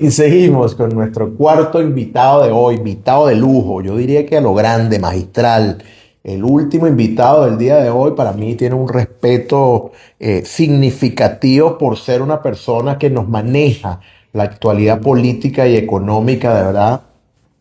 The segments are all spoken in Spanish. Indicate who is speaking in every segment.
Speaker 1: Y seguimos con nuestro cuarto invitado de hoy, invitado de lujo, yo diría que a lo grande, magistral. El último invitado del día de hoy para mí tiene un respeto significativo por ser una persona que nos maneja la actualidad política y económica de verdad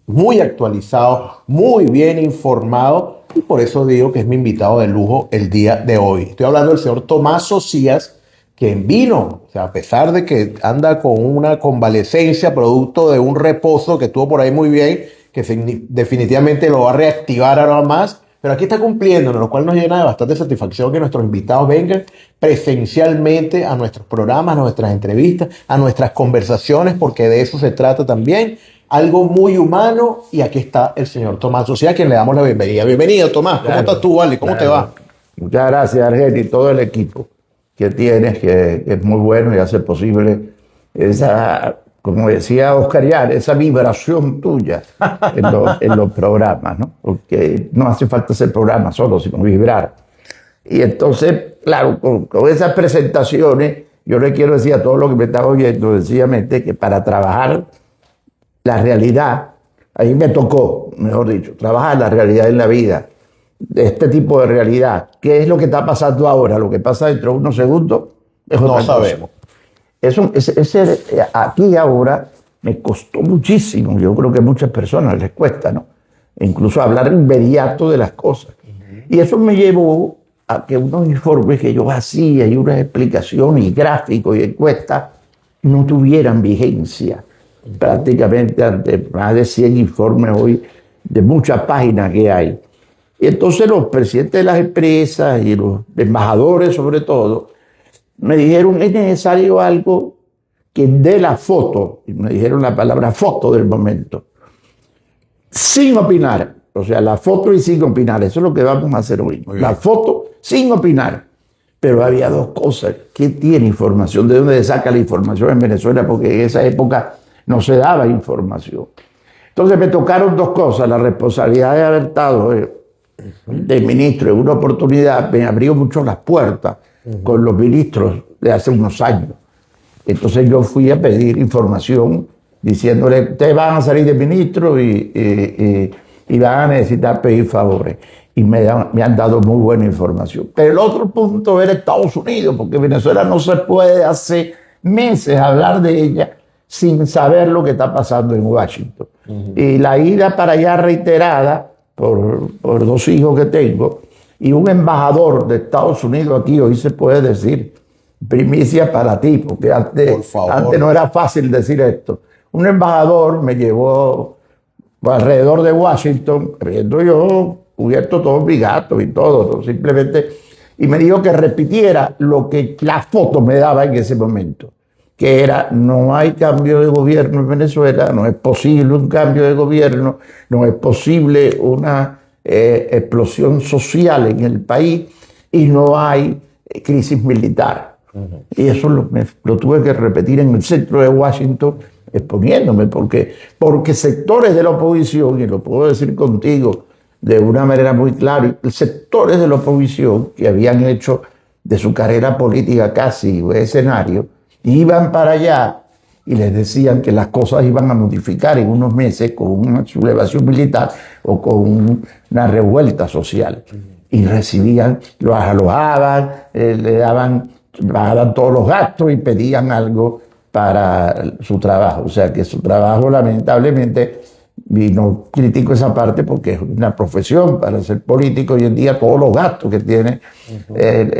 Speaker 1: muy actualizado, muy bien informado, y por eso digo que es mi invitado de lujo el día de hoy. Estoy hablando del señor Tomás Socias, quien vino, o sea, a pesar de que anda con una convalecencia producto de un reposo que tuvo por ahí muy bien, que definitivamente lo va a reactivar ahora más, pero aquí está cumpliendo, lo cual nos llena de bastante satisfacción que nuestros invitados vengan presencialmente a nuestros programas, a nuestras entrevistas, a nuestras conversaciones, porque de eso se trata también. Algo muy humano, y aquí está el señor Tomás Socias, a quien le damos la bienvenida. Bienvenido, Tomás. ¿Cómo estás tú, Wally? ¿Cómo te va?
Speaker 2: Muchas gracias, Argel, y todo el equipo que tienes, que es muy bueno y hace posible esa, como decía Oscar Yar, esa vibración tuya en los programas, ¿no? Porque no hace falta hacer programas solo, sino vibrar. Y entonces, claro, con esas presentaciones, yo le quiero decir a todos los que me están oyendo, sencillamente, que para trabajar la realidad, ahí me tocó, mejor dicho, trabajar la realidad en la vida, de este tipo de realidad. ¿Qué es lo que está pasando ahora? Lo que pasa dentro de unos segundos es
Speaker 1: no sabemos.
Speaker 2: Aquí y ahora me costó muchísimo. Yo creo que a muchas personas les cuesta, ¿no? Incluso hablar inmediato de las cosas. Y eso me llevó a que unos informes que yo hacía y unas explicaciones y gráficos y encuestas no tuvieran vigencia. Prácticamente ante más de 100 informes hoy de muchas páginas que hay. Y entonces los presidentes de las empresas y los embajadores sobre todo me dijeron es necesario algo que dé la foto, y me dijeron la palabra foto del momento, sin opinar, o sea, la foto y sin opinar, eso es lo que vamos a hacer hoy, la foto sin opinar. Pero había dos cosas, ¿qué tiene información? ¿De dónde se saca la información en Venezuela? Porque en esa época no se daba información. Entonces me tocaron dos cosas, la responsabilidad de haber estado de ministro en una oportunidad me abrió mucho las puertas con los ministros de hace unos años. Entonces yo fui a pedir información diciéndole, ustedes van a salir de ministro y van a necesitar pedir favores. Y me han dado muy buena información. Pero el otro punto era Estados Unidos, porque Venezuela no se puede hace meses hablar de ella sin saber lo que está pasando en Washington. Y la ida para allá reiterada por dos hijos que tengo y un embajador de Estados Unidos aquí, hoy se puede decir, primicia para ti, porque antes no era fácil decir esto. Un embajador me llevó alrededor de Washington, creyendo yo, cubierto todos mis gastos y todo, ¿no? Simplemente, y me dijo que repitiera lo que la foto me daba en ese momento, que era, no hay cambio de gobierno en Venezuela, no es posible un cambio de gobierno, no es posible una explosión social en el país y no hay crisis militar. Y eso lo tuve que repetir en el centro de Washington, exponiéndome, porque sectores de la oposición, y lo puedo decir contigo de una manera muy clara, sectores de la oposición que habían hecho de su carrera política casi escenario, iban para allá y les decían que las cosas iban a modificar en unos meses con una sublevación militar o con una revuelta social. Y recibían, los alojaban, pagaban todos los gastos y pedían algo para su trabajo. O sea que su trabajo lamentablemente, y no critico esa parte porque es una profesión para ser político hoy en día, todos los gastos que tienen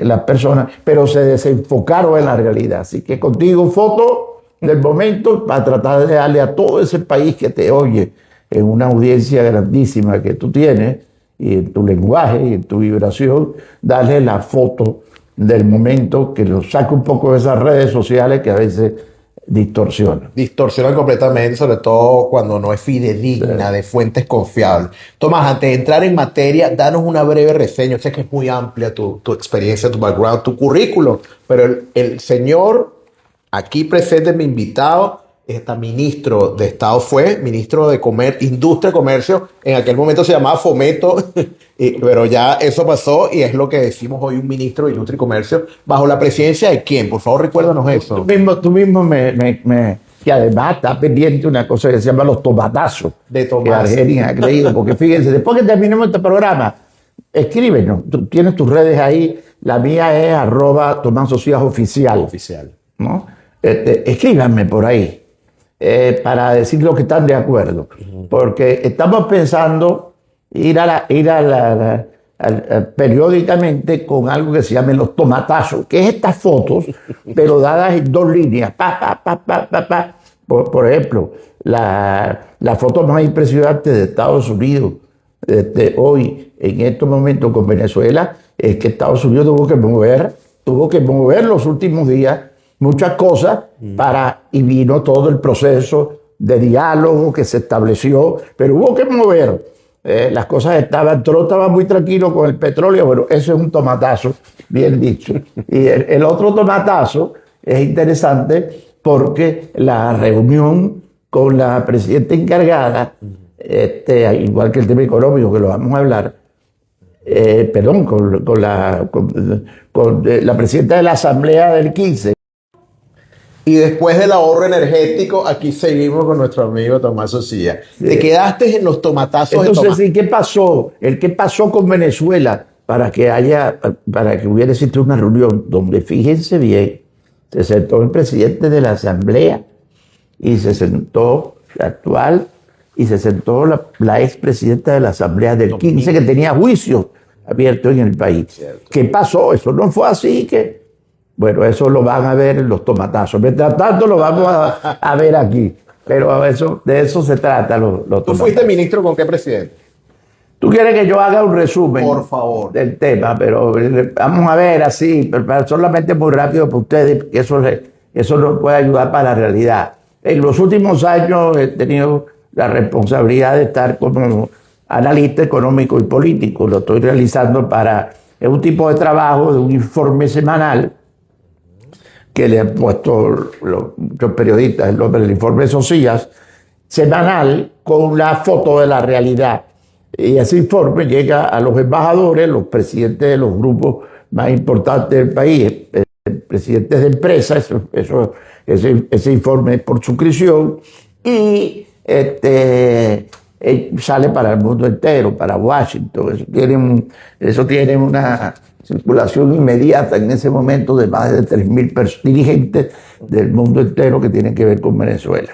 Speaker 2: las personas, pero se desenfocaron en la realidad. Así que contigo foto del momento para tratar de darle a todo ese país que te oye en una audiencia grandísima que tú tienes y en tu lenguaje y en tu vibración, darle la foto del momento que lo saque un poco de esas redes sociales que a veces distorsiona.
Speaker 1: Distorsiona completamente, sobre todo cuando no es fidedigna, de fuentes confiables. Tomás, antes de entrar en materia, danos una breve reseña. Sé que es muy amplia tu experiencia, tu background, tu currículo, pero el señor aquí presente, mi invitado, ministro de Estado, fue ministro de Industria y Comercio, en aquel momento se llamaba Fomento, pero ya eso pasó y es lo que decimos hoy un ministro de Industria y Comercio, bajo la presidencia de quién, por favor recuérdanos eso.
Speaker 2: Tú mismo me que además está pendiente una cosa que se llama los tomatazos.
Speaker 1: De
Speaker 2: Que
Speaker 1: Tomás.
Speaker 2: Argenis ha creído, porque fíjense, después que terminemos este programa, escríbenos, tú tienes tus redes ahí, la mía es @TomásOcías_oficial,
Speaker 1: Oficial.
Speaker 2: ¿no? Escríbanme por ahí para decir lo que están de acuerdo, porque estamos pensando periódicamente con algo que se llame los tomatazos, que es estas fotos, pero dadas en dos líneas, Por ejemplo, la foto más impresionante de Estados Unidos hoy, en estos momentos con Venezuela, es que Estados Unidos tuvo que mover los últimos días muchas cosas y vino todo el proceso de diálogo que se estableció, pero hubo que mover. Las cosas Trump estaba muy tranquilo con el petróleo, bueno, eso es un tomatazo, bien dicho. Y el otro tomatazo es interesante porque la reunión con la presidenta encargada, igual que el tema económico que lo vamos a hablar, con la presidenta de la Asamblea del 15.
Speaker 1: Y después del ahorro energético, aquí seguimos con nuestro amigo Tomás Ocía.
Speaker 2: Sí.
Speaker 1: Te quedaste en los tomatazos de
Speaker 2: Entonces,
Speaker 1: Tomás.
Speaker 2: ¿y qué pasó? ¿Qué pasó con Venezuela para que hubiera existido una reunión donde, fíjense bien, se sentó el presidente de la Asamblea y se sentó la actual y se sentó la expresidenta de la Asamblea del 15 que tenía juicios abiertos en el país?
Speaker 1: Cierto.
Speaker 2: ¿Qué pasó? Eso no fue así bueno, eso lo van a ver en los tomatazos. Mientras tanto lo vamos a ver aquí. Pero de eso se trata los
Speaker 1: ¿Tú
Speaker 2: tomatazos.
Speaker 1: fuiste ministro con qué presidente?
Speaker 2: Tú quieres que yo haga un resumen
Speaker 1: Por favor.
Speaker 2: del tema, pero vamos a ver así, pero solamente muy rápido para ustedes, que eso nos puede ayudar para la realidad. En los últimos años he tenido la responsabilidad de estar como analista económico y político. Lo estoy realizando es un tipo de trabajo, de un informe semanal que le han puesto muchos periodistas el nombre del informe Socias, semanal con la foto de la realidad. Y ese informe llega a los embajadores, los presidentes de los grupos más importantes del país, presidentes de empresas, ese informe es por suscripción, y sale para el mundo entero, para Washington. Eso tiene una circulación inmediata en ese momento de más de 3.000 dirigentes del mundo entero que tienen que ver con Venezuela.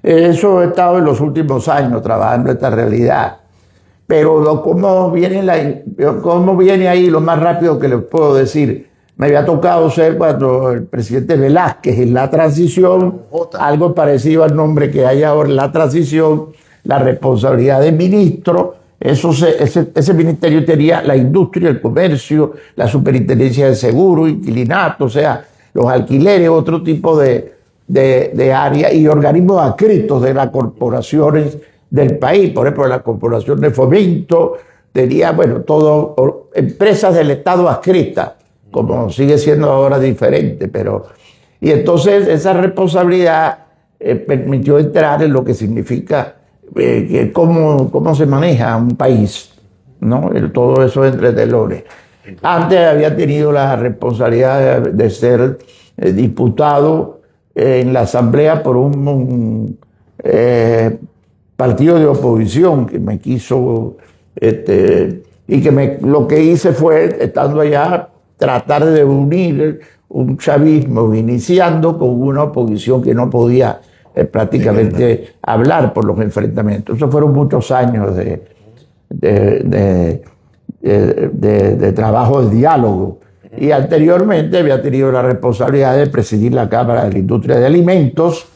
Speaker 2: Eso he estado en los últimos años trabajando esta realidad. Pero ¿cómo viene ahí lo más rápido que les puedo decir? Me había tocado ser cuando el presidente Velázquez en la transición, algo parecido al nombre que hay ahora en la transición, la responsabilidad de ministro. Ese ministerio tenía la industria, el comercio, la superintendencia de seguro, inquilinato, o sea, los alquileres, otro tipo de áreas y organismos adscritos de las corporaciones del país. Por ejemplo, la Corporación de Fomento tenía, todo empresas del Estado adscritas, como sigue siendo ahora diferente, y entonces esa responsabilidad permitió entrar en lo que significa cómo se maneja un país, ¿no? Todo eso entre telones. Antes había tenido la responsabilidad de ser diputado en la Asamblea por un partido de oposición que me quiso, lo que hice fue, estando allá, tratar de unir un chavismo iniciando con una oposición que no podía prácticamente hablar por los enfrentamientos. Esos fueron muchos años de trabajo de diálogo. Y anteriormente había tenido la responsabilidad de presidir la Cámara de la Industria de Alimentos,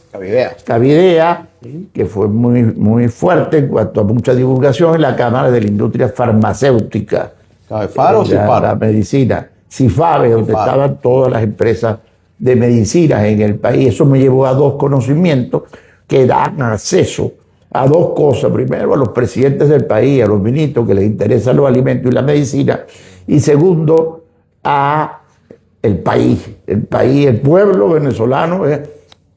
Speaker 2: Cavidea, que fue muy, muy fuerte en cuanto a mucha divulgación, en la Cámara de la Industria Farmacéutica.
Speaker 1: ¿Cabefaro o Cifaro?
Speaker 2: La medicina. CIFABE, donde estaban todas las empresas de medicinas en el país. Eso me llevó a dos conocimientos que dan acceso a dos cosas. Primero, a los presidentes del país, a los ministros que les interesan los alimentos y la medicina. Y segundo, a el país. El pueblo venezolano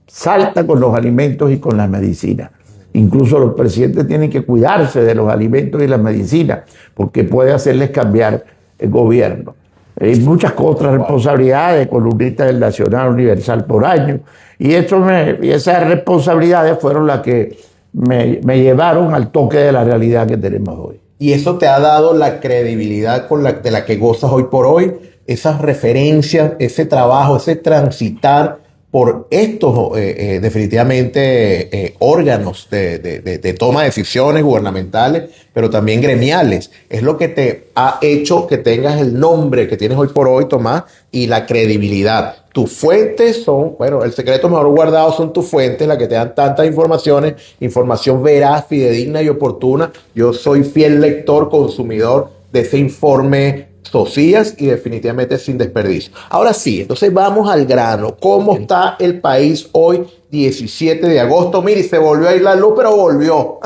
Speaker 2: salta con los alimentos y con la medicina. Incluso los presidentes tienen que cuidarse de los alimentos y la medicina porque puede hacerles cambiar el gobierno. y muchas otras responsabilidades, columnista del Nacional Universal por año. Y esas responsabilidades fueron las que me llevaron al toque de la realidad que tenemos hoy.
Speaker 1: Y eso te ha dado la credibilidad de la que gozas hoy por hoy, esas referencias, ese trabajo, ese transitar por estos definitivamente órganos de toma de decisiones gubernamentales, pero también gremiales. Es lo que te ha hecho que tengas el nombre que tienes hoy por hoy, Tomás, y la credibilidad. Tus fuentes son, bueno, el secreto mejor guardado son tus fuentes, las que te dan tantas informaciones, información veraz, fidedigna y oportuna. Yo soy fiel lector, consumidor de ese informe Socias y definitivamente sin desperdicio. Ahora sí, entonces vamos al grano. ¿Cómo está el país hoy, 17 de agosto? Mire, se volvió a ir la luz, pero volvió.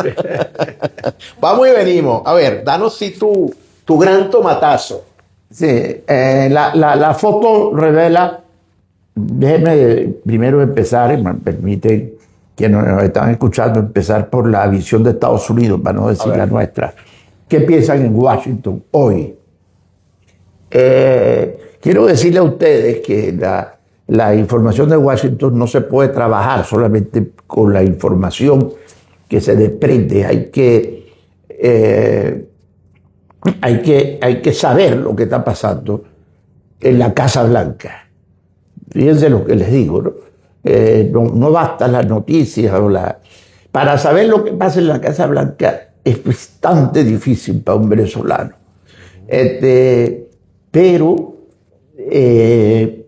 Speaker 1: Vamos y venimos. A ver, danos sí tu gran tomatazo.
Speaker 2: Sí, la foto revela, déjeme primero empezar, y me permite que nos están escuchando, empezar por la visión de Estados Unidos, para no decir la nuestra. ¿Qué piensan en Washington hoy? Quiero decirle a ustedes que la información de Washington no se puede trabajar solamente con la información que se desprende. Hay que saber lo que está pasando en la Casa Blanca. Fíjense lo que les digo, ¿no? No bastan las noticias para saber lo que pasa en la Casa Blanca es bastante difícil para un venezolano. Pero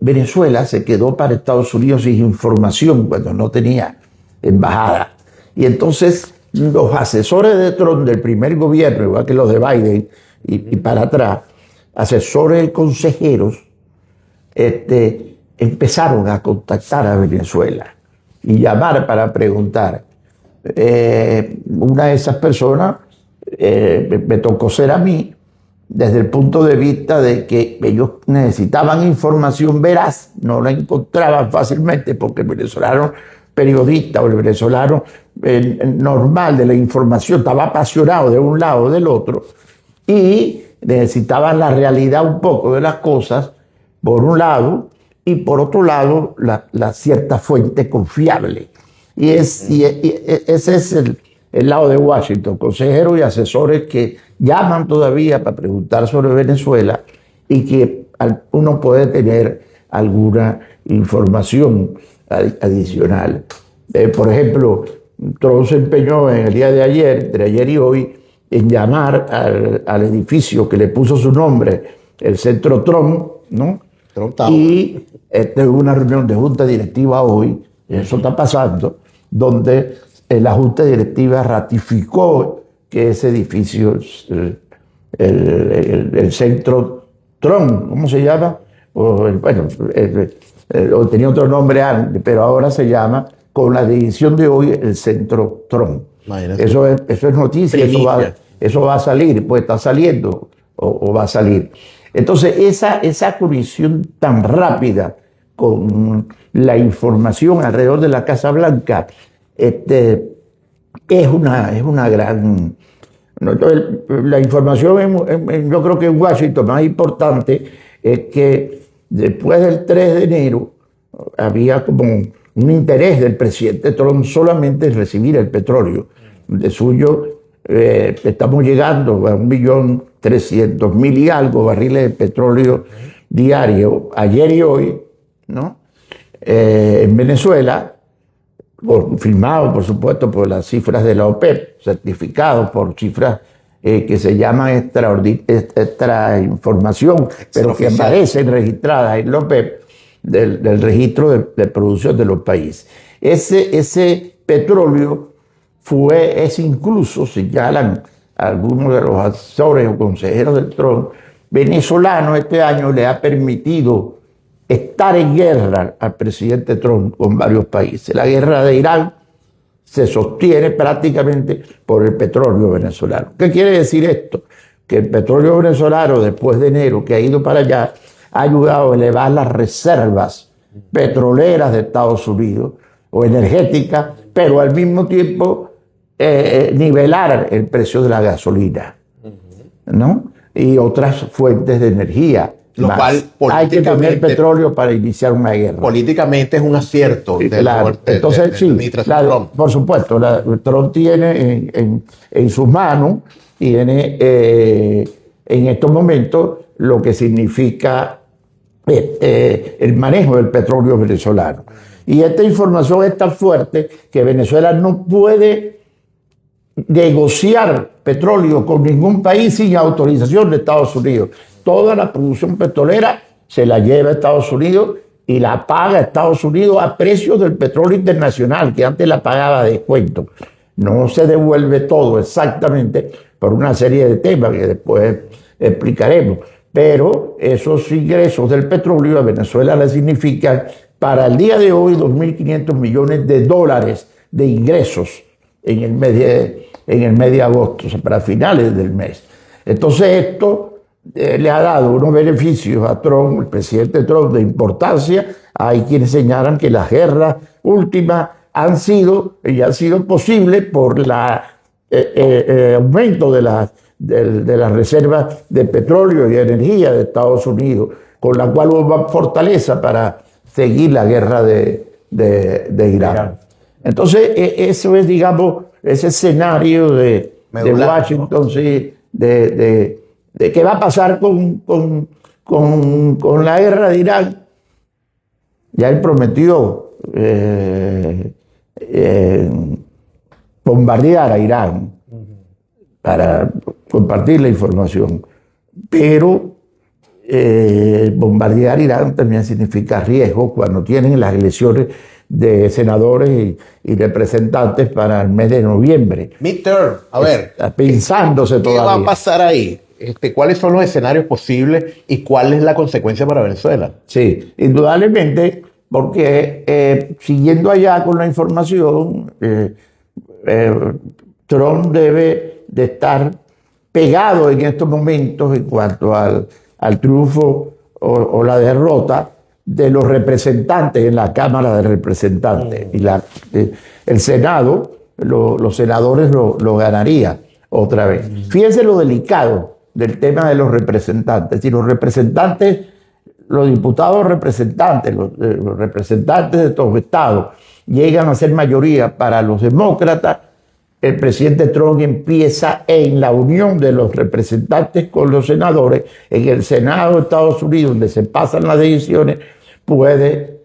Speaker 2: Venezuela se quedó para Estados Unidos sin información cuando no tenía embajada. Y entonces los asesores de Trump del primer gobierno, igual que los de Biden y para atrás, asesores y consejeros, empezaron a contactar a Venezuela y llamar para preguntar. Una de esas personas me tocó ser a mí, desde el punto de vista de que ellos necesitaban información veraz, no la encontraban fácilmente porque el venezolano periodista o el venezolano normal de la información estaba apasionado de un lado o del otro y necesitaban la realidad un poco de las cosas, por un lado, y por otro lado, la cierta fuente confiable. Y ese es el lado de Washington, consejeros y asesores que llaman todavía para preguntar sobre Venezuela y que uno puede tener alguna información adicional. Por ejemplo, Trump se empeñó en el día de ayer, entre ayer y hoy, en llamar al edificio que le puso su nombre, el Centro Trump, ¿no? Y hubo una reunión de junta directiva hoy, eso está pasando, donde la junta directiva ratificó que ese edificio, el Centro Trump, ¿cómo se llama? Bueno, tenía otro nombre antes, pero ahora se llama, con la decisión de hoy, el Centro Trump. Eso es noticia, eso va a salir, pues está saliendo o va a salir. Entonces, esa colisión tan rápida con la información alrededor de la Casa Blanca es una gran... La información, yo creo que en Washington más importante es que después del 3 de enero había como un interés del presidente Trump solamente en recibir el petróleo. De suyo, estamos llegando a 1.300.000 y algo barriles de petróleo diario, ayer y hoy, ¿no? En Venezuela, firmado por supuesto por las cifras de la OPEP, certificado por cifras que se llaman extra información, pero que aparecen registradas en la OPEP del registro de producción de los países. Ese petróleo es incluso, señalan algunos de los asesores o consejeros del Trump, venezolano este año le ha permitido estar en guerra al presidente Trump con varios países. La guerra de Irán se sostiene prácticamente por el petróleo venezolano. ¿Qué quiere decir esto? Que el petróleo venezolano, después de enero, que ha ido para allá, ha ayudado a elevar las reservas petroleras de Estados Unidos o energéticas, pero al mismo tiempo nivelar el precio de la gasolina, ¿no? Y otras fuentes de energía
Speaker 1: Lo cual
Speaker 2: hay que tener petróleo para iniciar una guerra.
Speaker 1: Políticamente es un acierto.
Speaker 2: Claro. Entonces, sí, Trump. Por supuesto, Trump tiene en sus manos, tiene en estos momentos lo que significa el manejo del petróleo venezolano. Y esta información es tan fuerte que Venezuela no puede negociar petróleo con ningún país sin autorización de Estados Unidos. Toda la producción petrolera se la lleva a Estados Unidos y la paga Estados Unidos a precios del petróleo internacional, que antes la pagaba de descuento. No se devuelve todo exactamente por una serie de temas que después explicaremos. Pero esos ingresos del petróleo a Venezuela le significan para el día de hoy 2.500 millones de dólares de ingresos en el mes de agosto, o sea, para finales del mes. Entonces esto le ha dado unos beneficios a Trump, el presidente Trump, de importancia. Hay quienes señalan que las guerras últimas han sido posibles por el aumento de las reservas de petróleo y energía de Estados Unidos, con la cual hubo más fortaleza para seguir la guerra de Irán. Entonces, eso es, digamos, ese escenario de Washington, sí, de qué va a pasar con la guerra de Irán. Ya él prometió bombardear a Irán para compartir la información, pero bombardear Irán también significa riesgo cuando tienen las elecciones de senadores y representantes para el mes de noviembre.
Speaker 1: Midterm, a ver.
Speaker 2: Está pensándose todavía.
Speaker 1: ¿Qué va a pasar ahí? ¿Cuáles son los escenarios posibles y cuál es la consecuencia para Venezuela?
Speaker 2: Sí, indudablemente, porque siguiendo allá con la información, Trump debe de estar pegado en estos momentos en cuanto al triunfo o la derrota de los representantes en la Cámara de Representantes. Y el Senado, los senadores lo ganaría otra vez. Fíjense lo delicado del tema de los representantes. Si los representantes, los diputados representantes, los representantes de todos los estados llegan a ser mayoría para los demócratas, el presidente Trump empieza en la unión de los representantes con los senadores, en el Senado de Estados Unidos, donde se pasan las decisiones, puede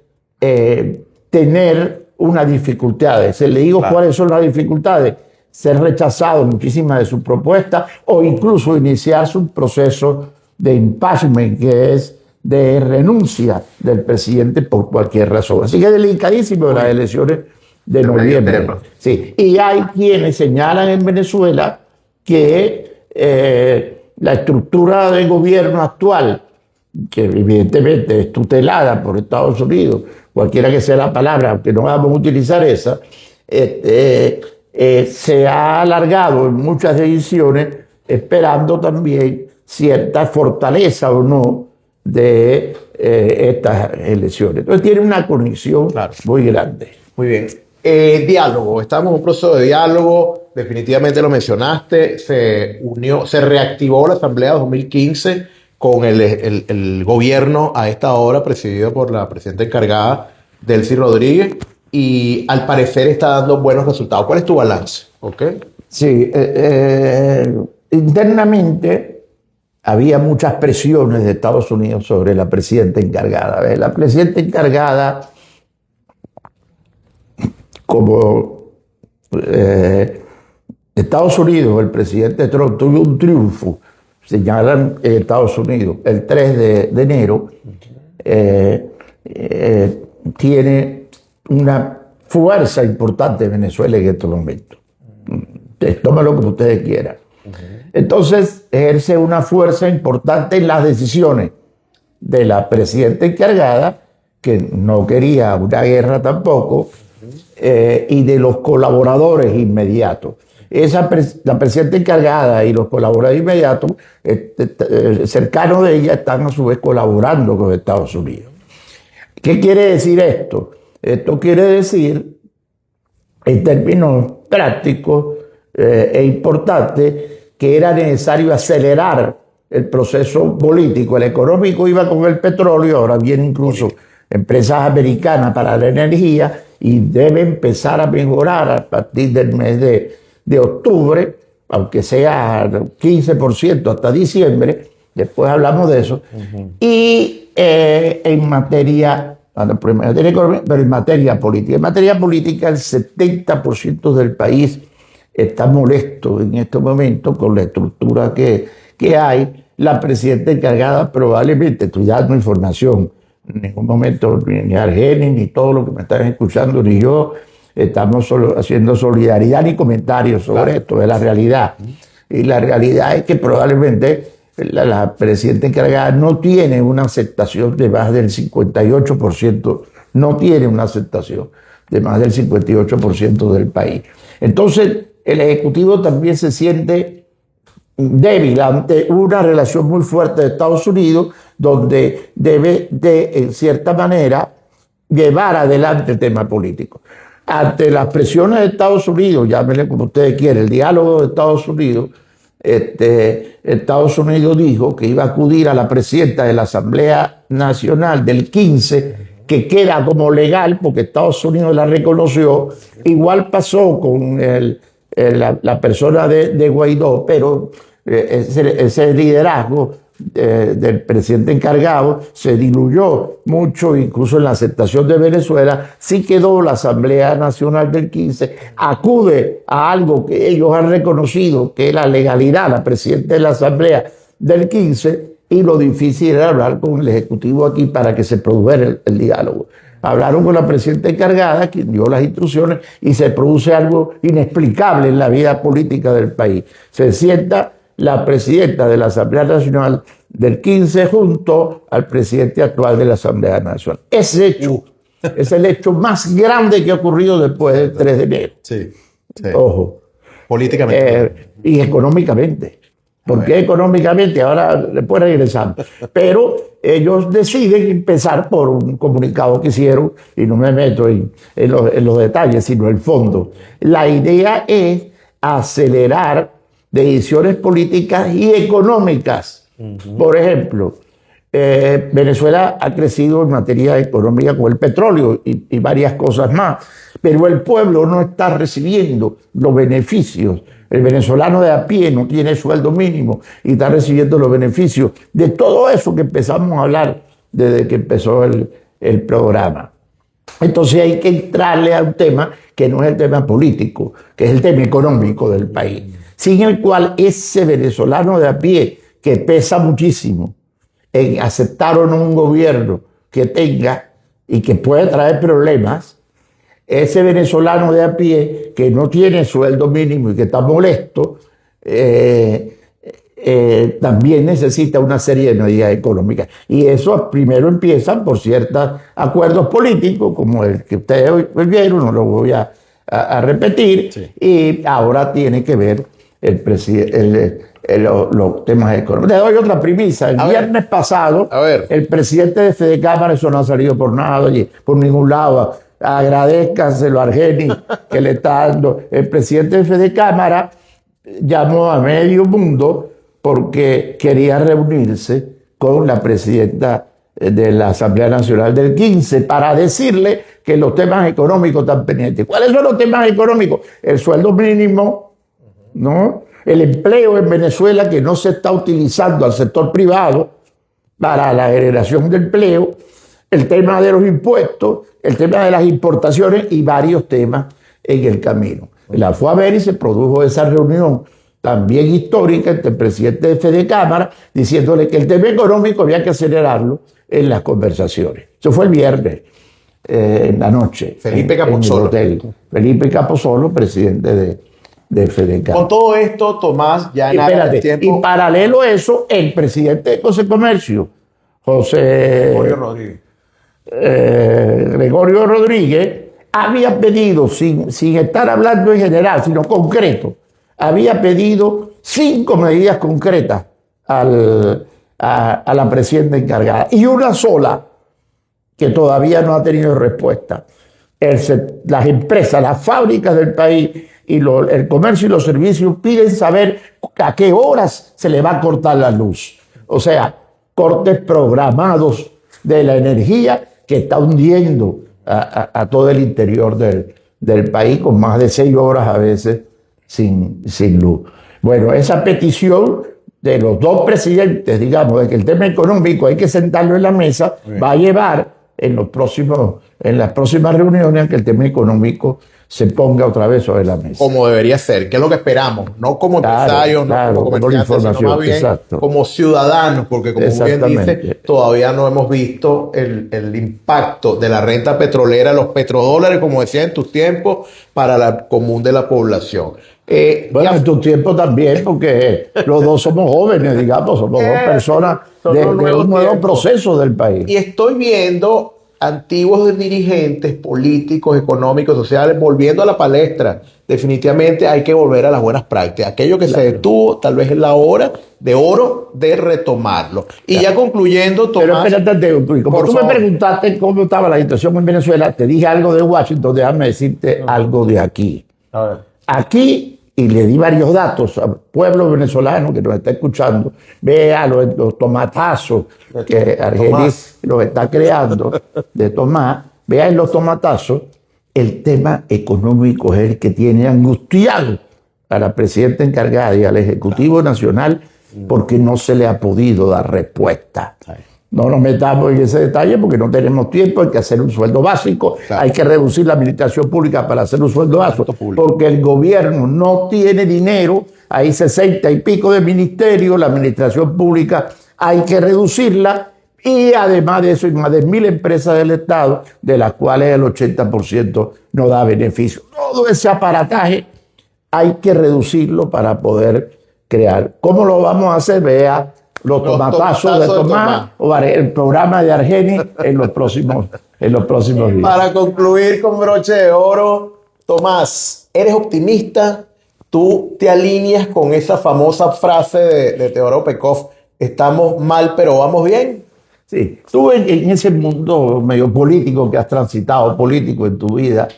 Speaker 2: tener unas dificultades. Le digo cuáles son las dificultades. Ser rechazado muchísimas de sus propuestas o incluso iniciar su proceso de impeachment, que es de renuncia del presidente por cualquier razón. Así que es delicadísimo las elecciones de noviembre. Sí. Y hay quienes señalan en Venezuela que la estructura de gobierno actual, que evidentemente es tutelada por Estados Unidos, cualquiera que sea la palabra, aunque no vamos a utilizar esa, se ha alargado en muchas decisiones, esperando también cierta fortaleza o no de estas elecciones. Entonces tiene una conexión muy grande.
Speaker 1: Muy bien. Diálogo, estamos en un proceso de diálogo, definitivamente lo mencionaste, se reactivó la Asamblea 2015 con el gobierno a esta hora presidido por la presidenta encargada, Delcy Rodríguez, y al parecer está dando buenos resultados. ¿Cuál es tu balance? ¿Okay?
Speaker 2: Sí, internamente había muchas presiones de Estados Unidos sobre la presidenta encargada. La presidenta encargada, como Estados Unidos, el presidente Trump tuvo un triunfo, señalan en Estados Unidos, el 3 de enero, tiene una fuerza importante en Venezuela en estos momentos. Tómalo como ustedes quieran. Entonces, ejerce una fuerza importante en las decisiones de la presidenta encargada, que no quería una guerra tampoco, y de los colaboradores inmediatos. La presidenta encargada y los colaboradores inmediatos cercanos de ella están a su vez colaborando con Estados Unidos. ¿Qué quiere decir esto? Esto quiere decir, en términos prácticos e importantes, que era necesario acelerar el proceso político. El económico iba con el petróleo, ahora viene incluso empresas americanas para la energía y debe empezar a mejorar a partir del mes de octubre, aunque sea 15% hasta diciembre. Después hablamos de eso. Y en materia económica, pero en materia política. En materia política, el 70% del país está molesto en este momento con la estructura que hay. La presidenta encargada probablemente, estoy dando información, en ningún momento ni Argenis, ni todo lo que me están escuchando, ni yo, estamos haciendo solidaridad ni comentarios sobre esto, es la realidad. Y la realidad es que probablemente la presidenta encargada no tiene una aceptación de más del 58%, no tiene una aceptación de más del 58% del país. Entonces, el Ejecutivo también se siente débil ante una relación muy fuerte de Estados Unidos, donde debe en cierta manera, llevar adelante el tema político. Ante las presiones de Estados Unidos, llámenle como ustedes quieren, el diálogo de Estados Unidos, Estados Unidos dijo que iba a acudir a la presidenta de la Asamblea Nacional del 15, que queda como legal porque Estados Unidos la reconoció. Igual pasó con la persona de Guaidó, pero ese liderazgo del presidente encargado se diluyó mucho, incluso en la aceptación de Venezuela. Sí quedó la Asamblea Nacional del 15, acude a algo que ellos han reconocido, que es la legalidad, la presidenta de la Asamblea del 15, y lo difícil era hablar con el Ejecutivo aquí para que se produjera el diálogo. Hablaron con la presidenta encargada, quien dio las instrucciones, y se produce algo inexplicable en la vida política del país. Se sienta la presidenta de la Asamblea Nacional del 15 junto al presidente actual de la Asamblea Nacional. Ese hecho es el hecho más grande que ha ocurrido después del 3 de enero.
Speaker 1: Sí, sí.
Speaker 2: Ojo.
Speaker 1: Políticamente.
Speaker 2: Y económicamente. ¿Por qué económicamente? Ahora después regresamos. Pero ellos deciden empezar por un comunicado que hicieron, y no me meto en los detalles, sino el fondo. La idea es acelerar decisiones políticas y económicas. Por ejemplo, Venezuela ha crecido en materia económica con el petróleo y varias cosas más, pero el pueblo no está recibiendo los beneficios. El venezolano de a pie no tiene sueldo mínimo y está recibiendo los beneficios de todo eso que empezamos a hablar desde que empezó el programa. Entonces hay que entrarle a un tema que no es el tema político, que es el tema económico del país, sin el cual ese venezolano de a pie, que pesa muchísimo en aceptar o no un gobierno que tenga y que puede traer problemas, ese venezolano de a pie que no tiene sueldo mínimo y que está molesto, también necesita una serie de medidas económicas. Y eso primero empiezan por ciertos acuerdos políticos, como el que ustedes hoy vieron, no lo voy a repetir, sí. Y ahora tiene que ver los temas económicos. Le doy otra premisa. El viernes pasado, el presidente de Fedecámara, eso no ha salido por nada, por ningún lado. Agradezcanselo a Argenis que le está dando. El presidente de Fedecámara llamó a medio mundo porque quería reunirse con la presidenta de la Asamblea Nacional del 15 para decirle que los temas económicos están pendientes. ¿Cuáles son los temas económicos? El sueldo mínimo, ¿no? El empleo en Venezuela, que no se está utilizando al sector privado para la generación de empleo, el tema de los impuestos, el tema de las importaciones y varios temas en el camino. La fue a ver y se produjo esa reunión también histórica entre el presidente de Fedecámara, diciéndole que el tema económico había que acelerarlo en las conversaciones. Eso fue el viernes, en la noche.
Speaker 1: Felipe Capozolo.
Speaker 2: Felipe Capozolo, presidente de Fedecámara.
Speaker 1: Con todo esto, Tomás, ya nada de tiempo.
Speaker 2: Y paralelo a eso, el presidente de Comercio, Gregorio Rodríguez, había pedido, sin estar hablando en general, sino concreto, había pedido 5 medidas concretas a la presidenta encargada, y una sola que todavía no ha tenido respuesta. Las empresas, las fábricas del país y el comercio y los servicios piden saber a qué horas se le va a cortar la luz. O sea, cortes programados de la energía que está hundiendo a todo el interior del país con más de 6 horas a veces sin luz. Bueno, esa petición de los dos presidentes, digamos, de que el tema económico hay que sentarlo en la mesa, va a llevar en las próximas reuniones a que el tema económico se ponga otra vez sobre la mesa.
Speaker 1: Como debería ser, que es lo que esperamos, no como empresarios,
Speaker 2: claro,
Speaker 1: no como comerciantes, sino más bien
Speaker 2: exacto,
Speaker 1: como ciudadanos, porque como bien dice, todavía no hemos visto el impacto de la renta petrolera, los petrodólares, como decía en tus tiempos, para la común de la población.
Speaker 2: Bueno, en tu tiempo también, porque los dos somos jóvenes, digamos, somos dos personas de un nuevo proceso del país.
Speaker 1: Y estoy viendo antiguos dirigentes políticos, económicos, sociales, volviendo a la palestra. Definitivamente hay que volver a las buenas prácticas. Aquello que se detuvo, tal vez es la hora de oro de retomarlo. Y ya concluyendo, Tomás...
Speaker 2: Pero espérate, como tú me preguntaste cómo estaba la situación en Venezuela, te dije algo de Washington, déjame decirte algo de aquí. A ver. Aquí, y le di varios datos al pueblo venezolano que nos está escuchando, vea los tomatazos que Argenis los está creando de Tomás, vea en los tomatazos, el tema económico es el que tiene angustiado a la presidenta encargada y al Ejecutivo Nacional porque no se le ha podido dar respuesta. No nos metamos en ese detalle porque no tenemos tiempo, hay que hacer un sueldo básico, hay que reducir la administración pública para hacer un sueldo básico, porque el gobierno no tiene dinero, hay 60 y pico de ministerios, la administración pública hay que reducirla y además de eso hay más de 1000 empresas del Estado, de las cuales el 80% no da beneficio. Todo ese aparataje hay que reducirlo para poder crear. ¿Cómo lo vamos a hacer? Vea los tomatazos de Tomás o el programa de Argenis en los próximos días.
Speaker 1: Para concluir con broche de oro, Tomás, ¿eres optimista? ¿Tú te alineas con esa famosa frase de Teodoro Pekov, estamos mal pero vamos bien?
Speaker 2: Sí, tú en ese mundo medio político que has transitado, político en tu vida,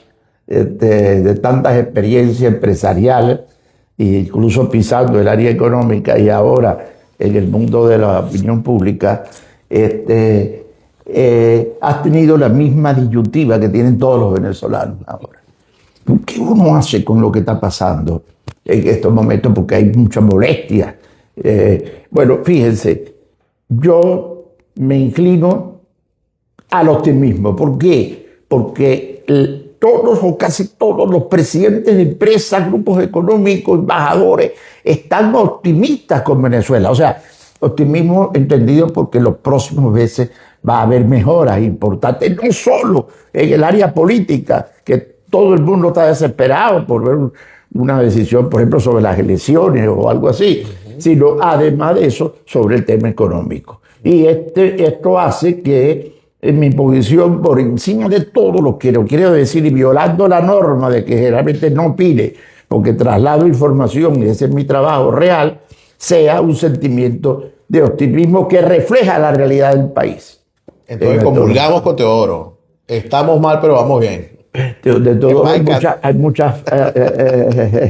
Speaker 2: de tantas experiencias empresariales, incluso pisando el área económica y ahora en el mundo de la opinión pública, has tenido la misma disyuntiva que tienen todos los venezolanos ahora. ¿Qué uno hace con lo que está pasando en estos momentos? Porque hay mucha molestia. Bueno, fíjense, yo me inclino al optimismo. ¿Por qué? Porque todos o casi todos los presidentes de empresas, grupos económicos, embajadores, están optimistas con Venezuela. O sea, optimismo entendido porque los próximos meses va a haber mejoras importantes, no solo en el área política, que todo el mundo está desesperado por ver una decisión, por ejemplo, sobre las elecciones o algo así, sino además de eso, sobre el tema económico. Y esto hace que en mi posición, por encima de todo lo que quiero decir, y violando la norma de que generalmente no opine, porque traslado información, y ese es mi trabajo real, sea un sentimiento de optimismo que refleja la realidad del país.
Speaker 1: Entonces comulgamos con Teodoro. Estamos mal, pero vamos bien.
Speaker 2: De todo hay muchas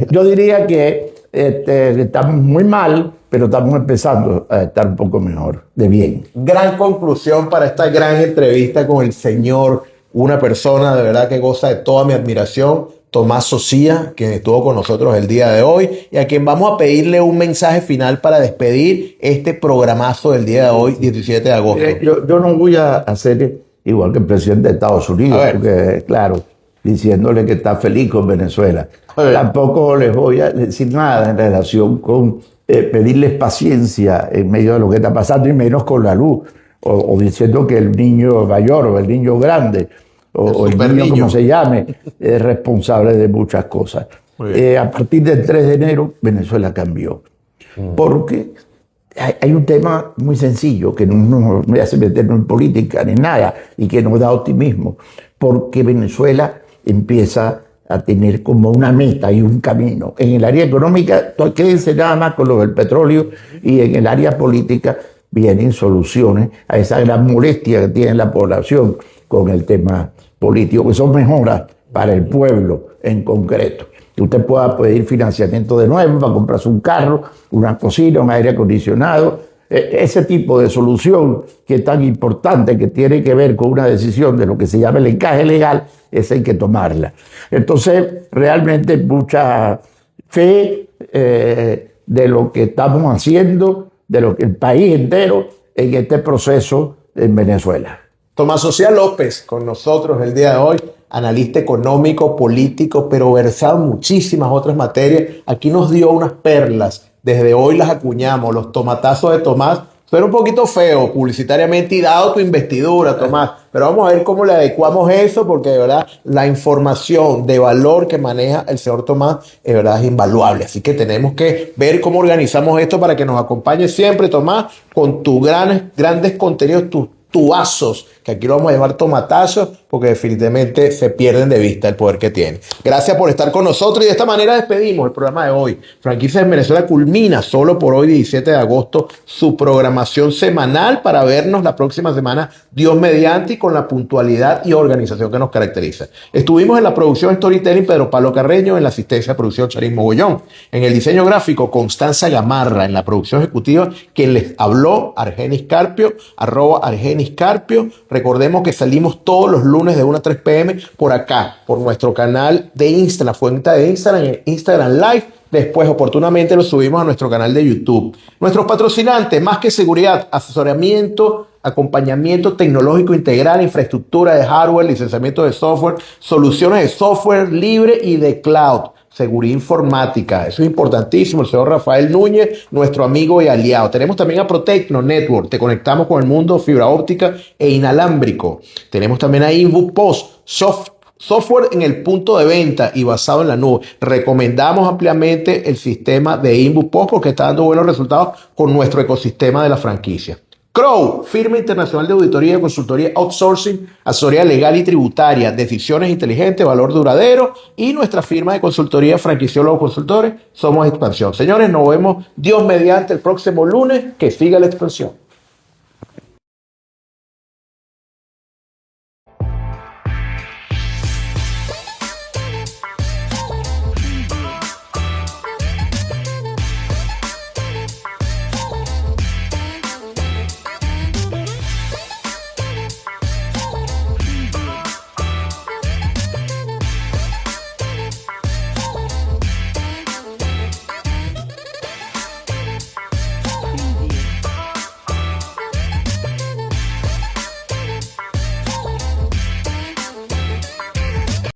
Speaker 2: yo diría que estamos muy mal, pero estamos empezando a estar un poco mejor, de bien.
Speaker 1: Gran conclusión para esta gran entrevista con el señor, una persona de verdad que goza de toda mi admiración, Tomás Socía, quien estuvo con nosotros el día de hoy y a quien vamos a pedirle un mensaje final para despedir este programazo del día de hoy, 17 de agosto.
Speaker 2: Yo no voy a hacer igual que el presidente de Estados Unidos, porque claro, diciéndole que está feliz con Venezuela. Tampoco les voy a decir nada en relación con pedirles paciencia en medio de lo que está pasando y menos con la luz, o diciendo que el niño mayor o el niño grande o el niño como se llame es responsable de muchas cosas. A partir del 3 de enero Venezuela cambió, porque hay un tema muy sencillo que no me hace meternos en política ni nada y que nos da optimismo, porque Venezuela empieza a tener como una meta y un camino. En el área económica, quédense nada más con lo del petróleo, y en el área política vienen soluciones a esa gran molestia que tiene la población con el tema político, que son mejoras para el pueblo en concreto. Que usted pueda pedir financiamiento de nuevo para comprarse un carro, una cocina, un aire acondicionado, ese tipo de solución que es tan importante, que tiene que ver con una decisión de lo que se llama el encaje legal, esa hay que tomarla. Entonces, realmente mucha fe de lo que estamos haciendo, de lo que el país entero en este proceso en Venezuela.
Speaker 1: Tomás Social López con nosotros el día de hoy, analista económico, político, pero versado en muchísimas otras materias. Aquí nos dio unas perlas, desde hoy las acuñamos, los tomatazos de Tomás. Suena un poquito feo publicitariamente y dado tu investidura, Tomás, pero vamos a ver cómo le adecuamos eso, porque de verdad la información de valor que maneja el señor Tomás de verdad es invaluable. Así que tenemos que ver cómo organizamos esto para que nos acompañe siempre, Tomás, con tus grandes contenidos, tus tubazos, que aquí lo vamos a llevar tomatazos, porque definitivamente se pierden de vista el poder que tiene. Gracias por estar con nosotros y de esta manera despedimos el programa de hoy. Franquicias en Venezuela culmina solo por hoy, 17 de agosto, su programación semanal para vernos la próxima semana, Dios mediante, y con la puntualidad y organización que nos caracteriza. Estuvimos en la producción Storytelling Pedro Pablo Carreño, en la asistencia de producción Charismo Mogollón, en el diseño gráfico Constanza Gamarra, en la producción ejecutiva quien les habló, Argenis Carpio, @ArgenisCarpio. Recordemos que salimos todos los lunes de 1 a 3 p.m. por acá, por nuestro canal de Instagram, la cuenta de Instagram, en Instagram Live. Después, oportunamente, lo subimos a nuestro canal de YouTube. Nuestros patrocinantes, Más que Seguridad, asesoramiento, acompañamiento tecnológico integral, infraestructura de hardware, licenciamiento de software, soluciones de software libre y de cloud. Seguridad informática, eso es importantísimo. El señor Rafael Núñez, nuestro amigo y aliado. Tenemos también a Protecno Network, te conectamos con el mundo fibra óptica e inalámbrico. Tenemos también a InfoPost, software en el punto de venta y basado en la nube. Recomendamos ampliamente el sistema de InfoPost porque está dando buenos resultados con nuestro ecosistema de la franquicia. Crow, firma internacional de auditoría y consultoría outsourcing, asesoría legal y tributaria, decisiones inteligentes, valor duradero, y nuestra firma de consultoría franquiciólogos consultores, Somos Expansión. Señores, nos vemos Dios mediante el próximo lunes. Que siga la expansión.